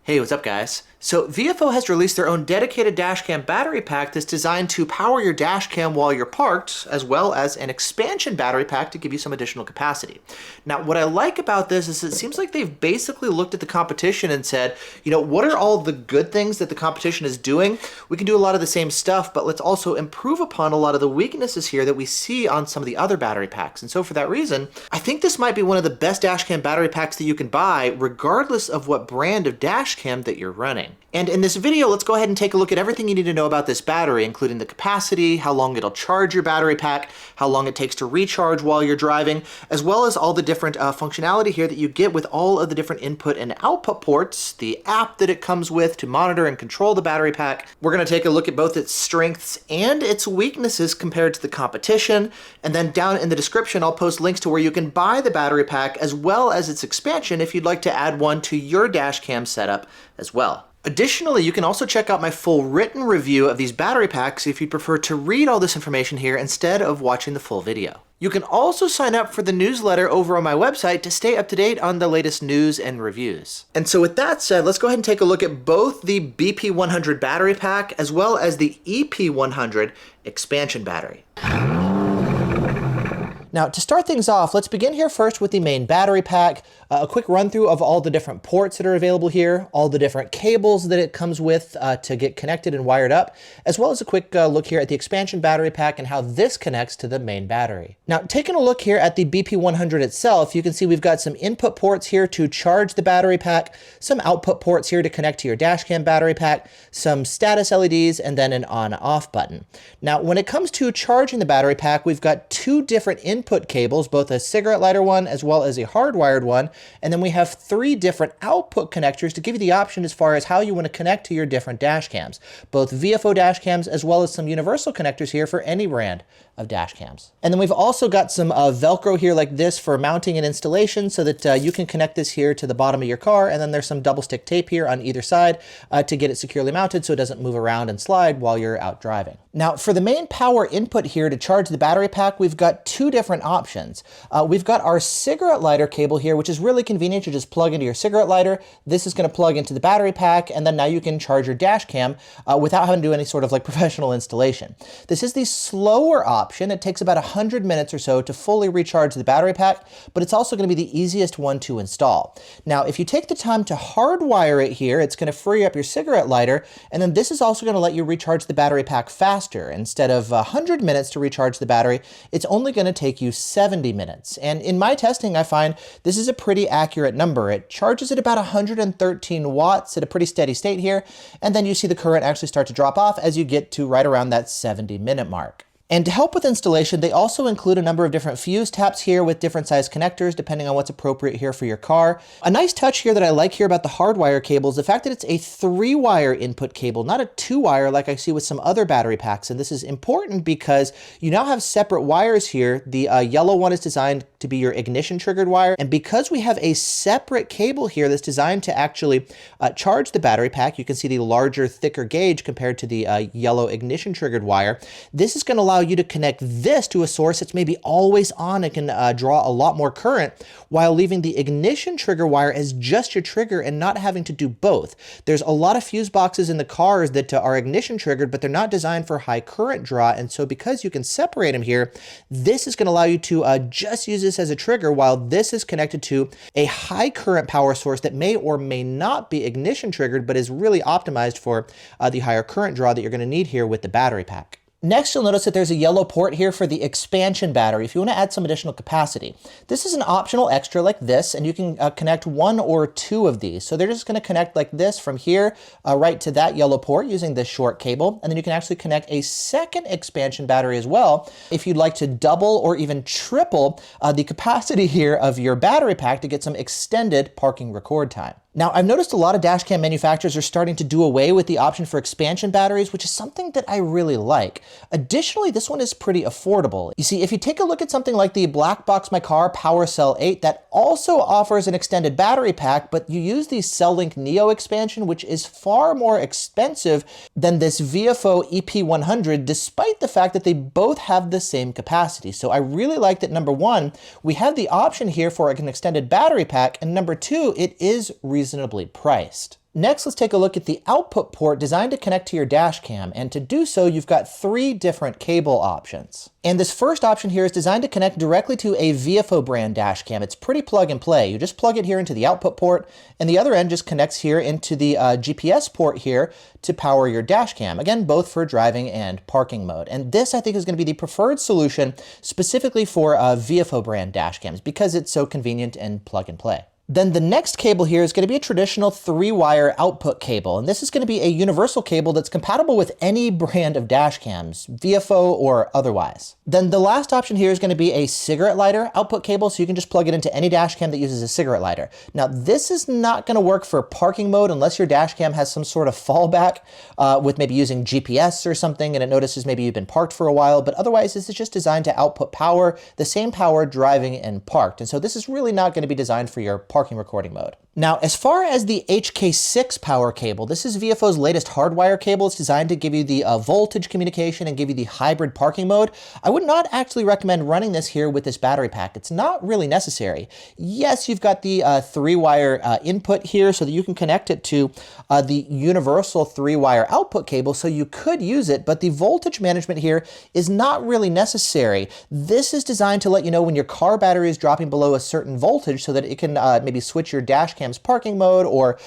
Hey, what's up guys? So Viofo has released their own dedicated dashcam battery pack that's designed to power your dashcam while you're parked, as well as an expansion battery pack to give you some additional capacity. Now, what I like about this is it seems like they've basically looked at the competition and said, what are all the good things that the competition is doing? We can do a lot of the same stuff, but let's also improve upon a lot of the weaknesses here that we see on some of the other battery packs. And so for that reason, I think this might be one of the best dashcam battery packs that you can buy, regardless of what brand of dashcam that you're running. And in this video, let's go ahead and take a look at everything you need to know about this battery, including the capacity, how long it'll charge your battery pack, how long it takes to recharge while you're driving, as well as all the different functionality here that you get with all of the different input and output ports, the app that it comes with to monitor and control the battery pack. We're going to take a look at both its strengths and its weaknesses compared to the competition. And then down in the description, I'll post links to where you can buy the battery pack as well as its expansion if you'd like to add one to your dashcam setup as well. Additionally, you can also check out my full written review of these battery packs if you prefer to read all this information here instead of watching the full video. You can also sign up for the newsletter over on my website to stay up to date on the latest news and reviews. And so with that said, let's go ahead and take a look at both the BP100 battery pack as well as the EP100 expansion battery. Now, to start things off, let's begin here first with the main battery pack, a quick run through of all the different ports that are available here, all the different cables that it comes with to get connected and wired up, as well as a quick look here at the expansion battery pack and how this connects to the main battery. Now, taking a look here at the BP100 itself, you can see we've got some input ports here to charge the battery pack, some output ports here to connect to your dashcam battery pack, some status LEDs, and then an on-off button. Now, when it comes to charging the battery pack, we've got two different input cables, both a cigarette lighter one as well as a hardwired one, and then we have three different output connectors to give you the option as far as how you want to connect to your different dash cams, both Viofo dash cams as well as some universal connectors here for any brand of dash cams. And then we've also got some Velcro here like this for mounting and installation so that you can connect this here to the bottom of your car, and then there's some double stick tape here on either side to get it securely mounted so it doesn't move around and slide while you're out driving. Now, for the main power input here to charge the battery pack, we've got two different options. We've got our cigarette lighter cable here, which is really convenient. You just plug into your cigarette lighter. This is going to plug into the battery pack, and then now you can charge your dash cam without having to do any sort of like professional installation. This is the slower option. It takes about 100 minutes or so to fully recharge the battery pack, but it's also going to be the easiest one to install. Now, if you take the time to hardwire it here, it's going to free up your cigarette lighter, and then this is also going to let you recharge the battery pack faster. Instead of 100 minutes to recharge the battery, it's only going to take you 70 minutes. And in my testing, I find this is a pretty accurate number. It charges at about 113 watts at a pretty steady state here, and then you see the current actually start to drop off as you get to right around that 70-minute mark. And to help with installation, they also include a number of different fuse taps here with different size connectors, depending on what's appropriate here for your car. A nice touch here that I like here about the hardwire cable is the fact that it's a 3-wire input cable, not a 2-wire like I see with some other battery packs. And this is important because you now have separate wires here. The yellow one is designed to be your ignition triggered wire. And because we have a separate cable here that's designed to actually charge the battery pack, you can see the larger, thicker gauge compared to the yellow ignition triggered wire. This is going to allow you to connect this to a source that's maybe always on and can draw a lot more current, while leaving the ignition trigger wire as just your trigger and not having to do both. There's a lot of fuse boxes in the cars that are ignition triggered, but they're not designed for high current draw. And so because you can separate them here, this is going to allow you to just use this as a trigger, while this is connected to a high current power source that may or may not be ignition triggered, but is really optimized for the higher current draw that you're going to need here with the battery pack. Next, you'll notice that there's a yellow port here for the expansion battery if you want to add some additional capacity. This is an optional extra like this, and you can connect one or two of these. So they're just going to connect like this from here right to that yellow port using this short cable. And then you can actually connect a second expansion battery as well if you'd like to double or even triple the capacity here of your battery pack to get some extended parking record time. Now, I've noticed a lot of dashcam manufacturers are starting to do away with the option for expansion batteries, which is something that I really like. Additionally, this one is pretty affordable. You see, if you take a look at something like the Black Box My Car Power Cell 8, that also offers an extended battery pack, but you use the CellLink Neo expansion, which is far more expensive than this Viofo EP100, despite the fact that they both have the same capacity. So I really like that, number one, we have the option here for an extended battery pack, and number two, it is reasonably priced. Next, let's take a look at the output port designed to connect to your dash cam. And to do so, you've got 3 different cable options. And this first option here is designed to connect directly to a Viofo brand dash cam. It's pretty plug and play. You just plug it here into the output port, and the other end just connects here into the GPS port here to power your dash cam. Again, both for driving and parking mode. And this, I think, is going to be the preferred solution specifically for Viofo brand dash cams because it's so convenient and plug and play. Then the next cable here is going to be a traditional 3-wire output cable, and this is going to be a universal cable that's compatible with any brand of dash cams, Viofo or otherwise. Then the last option here is going to be a cigarette lighter output cable, so you can just plug it into any dash cam that uses a cigarette lighter. Now, this is not going to work for parking mode unless your dash cam has some sort of fallback with maybe using GPS or something, and it notices maybe you've been parked for a while, but otherwise this is just designed to output power, the same power driving and parked. And so this is really not going to be designed for your parking recording mode. Now, as far as the HK6 power cable, this is Viofo's latest hardwire cable. It's designed to give you the voltage communication and give you the hybrid parking mode. I would not actually recommend running this here with this battery pack. It's not really necessary. Yes, you've got the 3-wire input here so that you can connect it to the universal 3-wire output cable, so you could use it, but the voltage management here is not really necessary. This is designed to let you know when your car battery is dropping below a certain voltage so that it can maybe switch your dash cam's parking mode or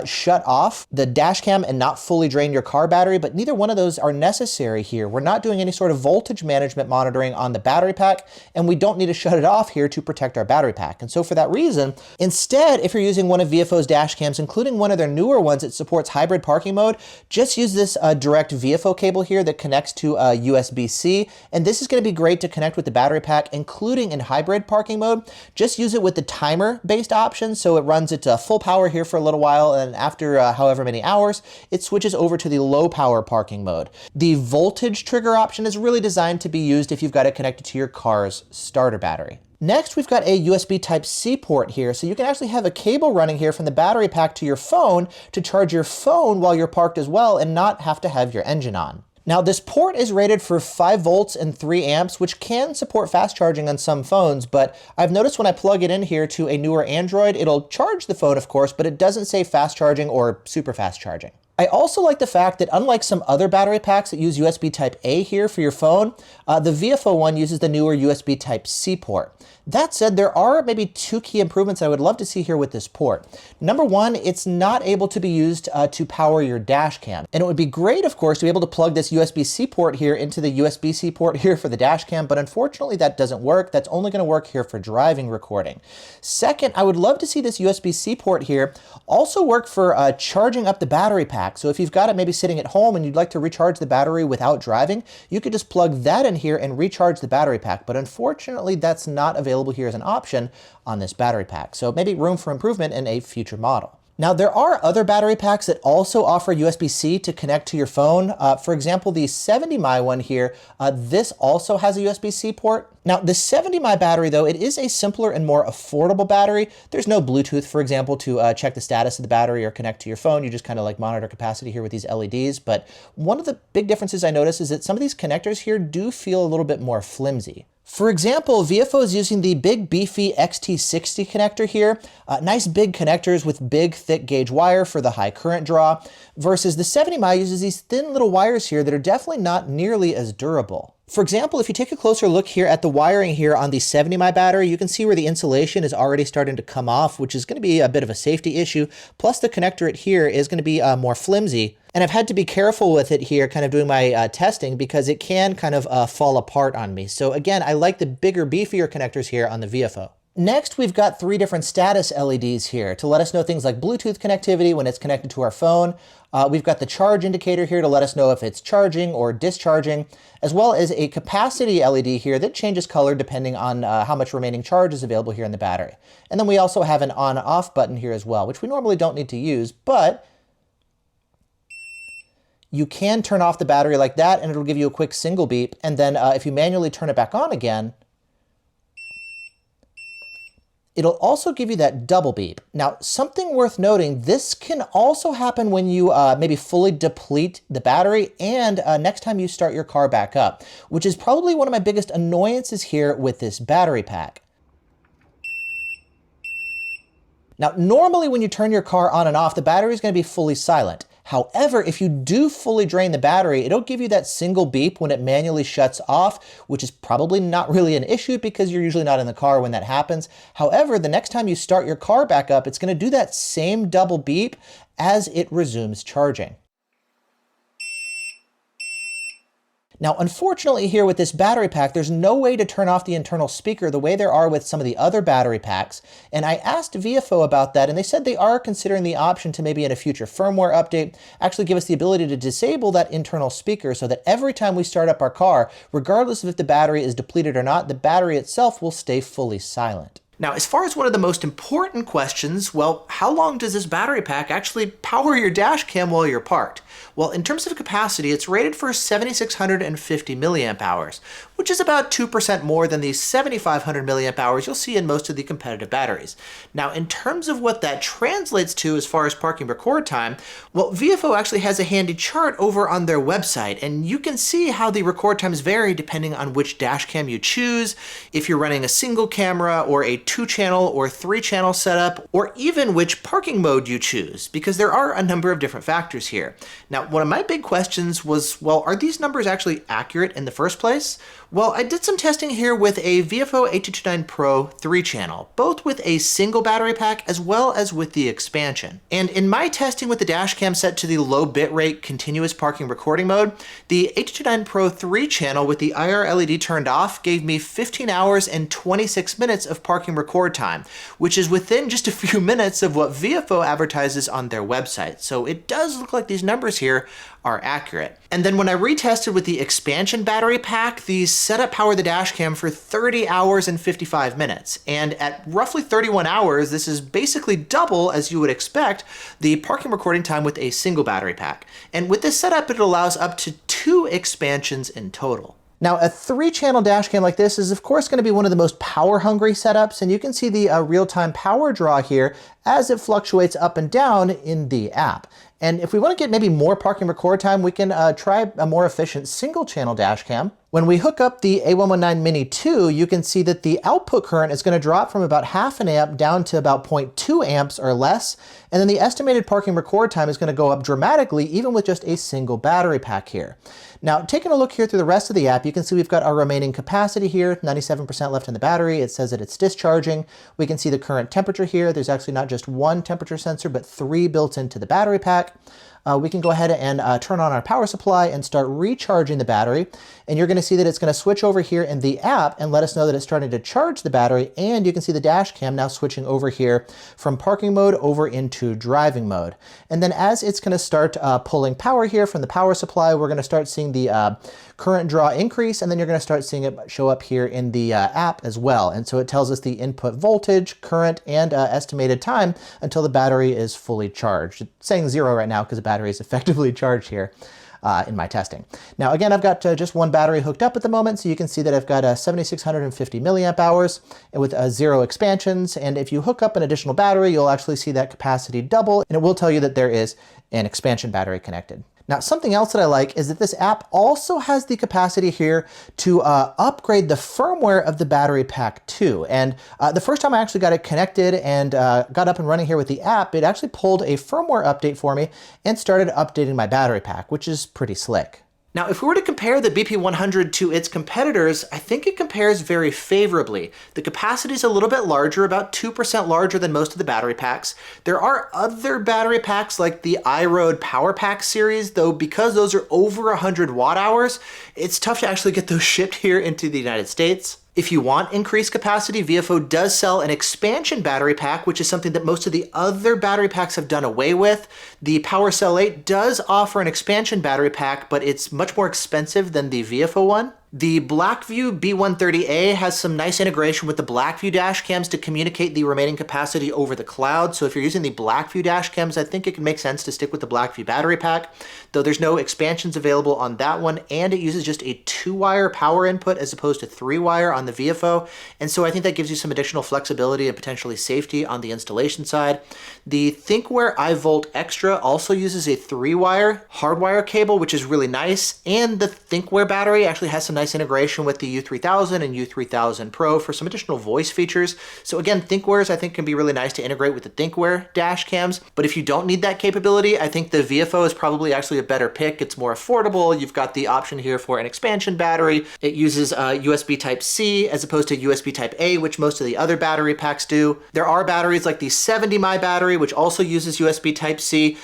shut off the dash cam and not fully drain your car battery, but neither one of those are necessary here. We're not doing any sort of voltage management monitoring on the battery pack, and we don't need to shut it off here to protect our battery pack. And so for that reason, instead, if you're using one of Viofo's dash cams, including one of their newer ones that supports hybrid parking mode, just use this direct Viofo cable here that connects to USB-C, and this is going to be great to connect with the battery pack, including in hybrid parking mode. Just use it with the timer-based option, so it runs at full power here for a little while, and after however many hours, it switches over to the low power parking mode. The voltage trigger option is really designed to be used if you've got it connected to your car's starter battery. Next, we've got a USB Type-C port here, so you can actually have a cable running here from the battery pack to your phone to charge your phone while you're parked as well and not have to have your engine on. Now, this port is rated for 5 volts and 3 amps, which can support fast charging on some phones, but I've noticed when I plug it in here to a newer Android, it'll charge the phone, of course, but it doesn't say fast charging or super fast charging. I also like the fact that unlike some other battery packs that use USB Type-A here for your phone, the Viofo one uses the newer USB Type-C port. That said, there are maybe 2 key improvements I would love to see here with this port. Number one, it's not able to be used to power your dash cam. And it would be great, of course, to be able to plug this USB-C port here into the USB-C port here for the dash cam, but unfortunately that doesn't work. That's only going to work here for driving recording. Second, I would love to see this USB-C port here also work for charging up the battery pack. So if you've got it maybe sitting at home and you'd like to recharge the battery without driving, you could just plug that in here and recharge the battery pack. But unfortunately, that's not available here as an option on this battery pack. So maybe room for improvement in a future model. Now, there are other battery packs that also offer USB-C to connect to your phone. For example, the 70mAh one here, this also has a USB-C port. Now, the 70mAh battery, though, it is a simpler and more affordable battery. There's no Bluetooth, for example, to check the status of the battery or connect to your phone. You just kind of like monitor capacity here with these LEDs. But one of the big differences I noticed is that some of these connectors here do feel a little bit more flimsy. For example, Viofo is using the big beefy XT60 connector here. Nice big connectors with big thick gauge wire for the high current draw, versus the 70mAh uses these thin little wires here that are definitely not nearly as durable. For example, if you take a closer look here at the wiring here on the 70mAh battery, you can see where the insulation is already starting to come off, which is going to be a bit of a safety issue. Plus the connector here is going to be more flimsy. And I've had to be careful with it here, kind of doing my testing, because it can kind of fall apart on me. So again, I like the bigger, beefier connectors here on the Viofo. Next, we've got 3 different status LEDs here to let us know things like Bluetooth connectivity when it's connected to our phone. We've got the charge indicator here to let us know if it's charging or discharging, as well as a capacity LED here that changes color depending on how much remaining charge is available here in the battery. And then we also have an on-off button here as well, which we normally don't need to use, but you can turn off the battery like that and it'll give you a quick single beep. And then if you manually turn it back on again, it'll also give you that double beep. Now, something worth noting, this can also happen when you maybe fully deplete the battery and next time you start your car back up, which is probably one of my biggest annoyances here with this battery pack. Now, normally when you turn your car on and off, the battery is going to be fully silent. However, if you do fully drain the battery, it'll give you that single beep when it manually shuts off, which is probably not really an issue because you're usually not in the car when that happens. However, the next time you start your car back up, it's going to do that same double beep as it resumes charging. Now, unfortunately here with this battery pack, there's no way to turn off the internal speaker the way there are with some of the other battery packs. And I asked Viofo about that, and they said they are considering the option to maybe in a future firmware update, actually give us the ability to disable that internal speaker so that every time we start up our car, regardless of if the battery is depleted or not, the battery itself will stay fully silent. Now, as far as one of the most important questions, well, how long does this battery pack actually power your dash cam while you're parked? Well, in terms of capacity, it's rated for 7,650 milliamp hours, which is about 2% more than the 7,500 milliamp hours you'll see in most of the competitive batteries. Now, in terms of what that translates to as far as parking record time, well, Viofo actually has a handy chart over on their website, and you can see how the record times vary depending on which dash cam you choose, if you're running a single camera or a 2-channel or 3-channel setup, or even which parking mode you choose, because there are a number of different factors here. Now, one of my big questions was, well, are these numbers actually accurate in the first place? Well, I did some testing here with a Viofo 8229 Pro 3-channel, both with a single battery pack as well as with the expansion. And in my testing with the dashcam set to the low bitrate continuous parking recording mode, the 8229 Pro 3-channel with the IR LED turned off gave me 15 hours and 26 minutes of parking record time, which is within just a few minutes of what Viofo advertises on their website. So it does look like these numbers here are accurate. And then when I retested with the expansion battery pack, the setup powered the dashcam for 30 hours and 55 minutes. And at roughly 31 hours, this is basically double, as you would expect, the parking recording time with a single battery pack. And with this setup, it allows up to 2 expansions in total. Now, a 3-channel dashcam like this is of course going to be one of the most power-hungry setups, and you can see the real-time power draw here as it fluctuates up and down in the app. And if we want to get maybe more parking record time, we can try a more efficient single-channel dashcam. When we hook up the A119 Mini 2, you can see that the output current is going to drop from about half an amp down to about 0.2 amps or less. And then the estimated parking record time is going to go up dramatically, even with just a single battery pack here. Now, taking a look here through the rest of the app, you can see we've got our remaining capacity here, 97% left in the battery. It says that it's discharging. We can see the current temperature here. There's actually not just one temperature sensor, but 3 built into the battery pack. We can go ahead and turn on our power supply and start recharging the battery. And you're going to see that it's going to switch over here in the app and let us know that it's starting to charge the battery. And you can see the dash cam now switching over here from parking mode over into driving mode. And then as it's going to start pulling power here from the power supply, we're going to start seeing the current draw increase, and then you're going to start seeing it show up here in the app as well. And so it tells us the input voltage, current, and estimated time until the battery is fully charged. It's saying 0 right now because the battery is effectively charged here in my testing. Now again, I've got just one battery hooked up at the moment, so you can see that I've got 7,650 milliamp hours with 0 expansions. And if you hook up an additional battery, you'll actually see that capacity double, and it will tell you that there is an expansion battery connected. Now, something else that I like is that this app also has the capacity here to upgrade the firmware of the battery pack too. And the first time I actually got it connected and got up and running here with the app, it actually pulled a firmware update for me and started updating my battery pack, which is pretty slick. Now, if we were to compare the BP100 to its competitors, I think it compares very favorably. The capacity is a little bit larger, about 2% larger than most of the battery packs. There are other battery packs like the iRoad Power Pack series, though because those are over 100 watt hours, it's tough to actually get those shipped here into the United States. If you want increased capacity, Viofo does sell an expansion battery pack, which is something that most of the other battery packs have done away with. The PowerCell 8 does offer an expansion battery pack, but it's much more expensive than the Viofo one. The Blackview B130A has some nice integration with the Blackview dash cams to communicate the remaining capacity over the cloud. So if you're using the Blackview dash cams, I think it can make sense to stick with the Blackview battery pack, though there's no expansions available on that one, and it uses just a 2-wire power input as opposed to 3-wire on the Viofo. And so I think that gives you some additional flexibility and potentially safety on the installation side. The ThinkWare iVolt Extra also uses a 3-wire hardwire cable, which is really nice, and the ThinkWare battery actually has some nice integration with the U3000 and U3000 Pro for some additional voice features. So again, ThinkWares I think can be really nice to integrate with the ThinkWare dash cams. But if you don't need that capability, I think the Viofo is probably actually a better pick. It's more affordable. You've got the option here for an expansion battery. It uses USB Type-C as opposed to USB Type-A, which most of the other battery packs do. There are batteries like the 70 mAh battery, which also uses USB Type-C.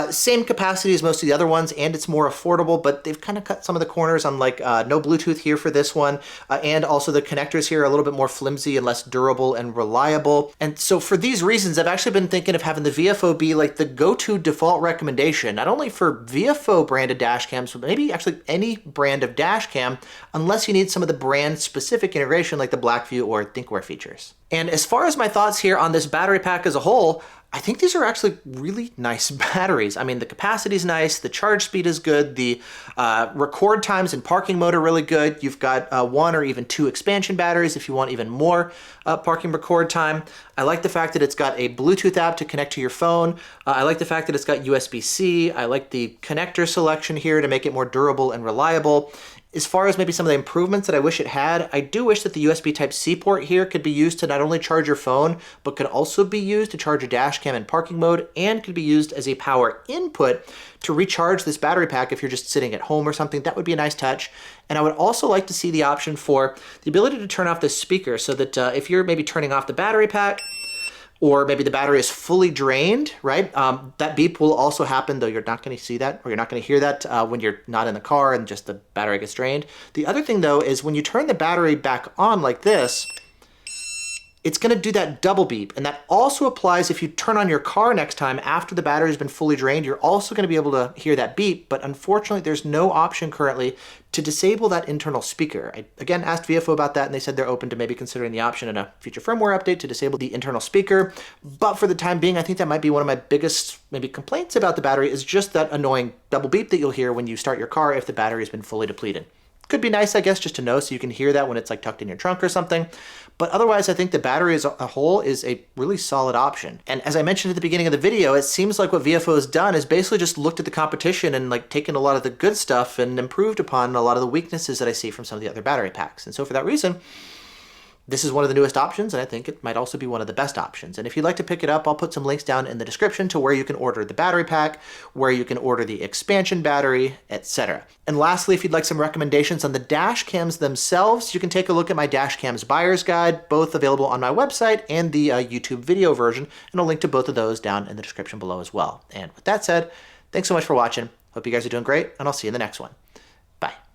Same capacity as most of the other ones, and it's more affordable, but they've kind of cut some of the corners on like no Bluetooth here for this one, and also the connectors here are a little bit more flimsy and less durable and reliable. And so for these reasons, I've actually been thinking of having the Viofo be like the go-to default recommendation, not only for Viofo branded dash cams, but maybe actually any brand of dash cam, unless you need some of the brand specific integration like the Blackview or ThinkWare features. And as far as my thoughts here on this battery pack as a whole, I think these are actually really nice batteries. I mean, the capacity is nice, the charge speed is good, the record times in parking mode are really good. You've got 1 or even 2 expansion batteries if you want even more parking record time. I like the fact that it's got a Bluetooth app to connect to your phone. I like the fact that it's got USB-C. I like the connector selection here to make it more durable and reliable. As far as maybe some of the improvements that I wish it had, I do wish that the USB Type-C port here could be used to not only charge your phone, but could also be used to charge a dash cam in parking mode, and could be used as a power input to recharge this battery pack if you're just sitting at home or something. That would be a nice touch. And I would also like to see the option for the ability to turn off the speaker so that if you're maybe turning off the battery pack, or maybe the battery is fully drained, right? That beep will also happen, though you're not going to see that, or you're not going to hear that when you're not in the car and just the battery gets drained. The other thing, though, is when you turn the battery back on like this, it's going to do that double beep. And that also applies if you turn on your car next time after the battery has been fully drained. You're also going to be able to hear that beep, but unfortunately, there's no option currently to disable that internal speaker. I again asked Viofo about that, and they said they're open to maybe considering the option in a future firmware update to disable the internal speaker. But for the time being, I think that might be one of my biggest maybe complaints about the battery, is just that annoying double beep that you'll hear when you start your car if the battery has been fully depleted. Could be nice, I guess, just to know so you can hear that when it's like tucked in your trunk or something. But otherwise, I think the battery as a whole is a really solid option. And as I mentioned at the beginning of the video, it seems like what Viofo has done is basically just looked at the competition and like taken a lot of the good stuff and improved upon a lot of the weaknesses that I see from some of the other battery packs. And so for that reason, this is one of the newest options, and I think it might also be one of the best options. And if you'd like to pick it up, I'll put some links down in the description to where you can order the battery pack, where you can order the expansion battery, etc. And lastly, if you'd like some recommendations on the dash cams themselves, you can take a look at my dash cams buyer's guide, both available on my website and the YouTube video version, and I'll link to both of those down in the description below as well. And with that said, thanks so much for watching. Hope you guys are doing great, and I'll see you in the next one. Bye.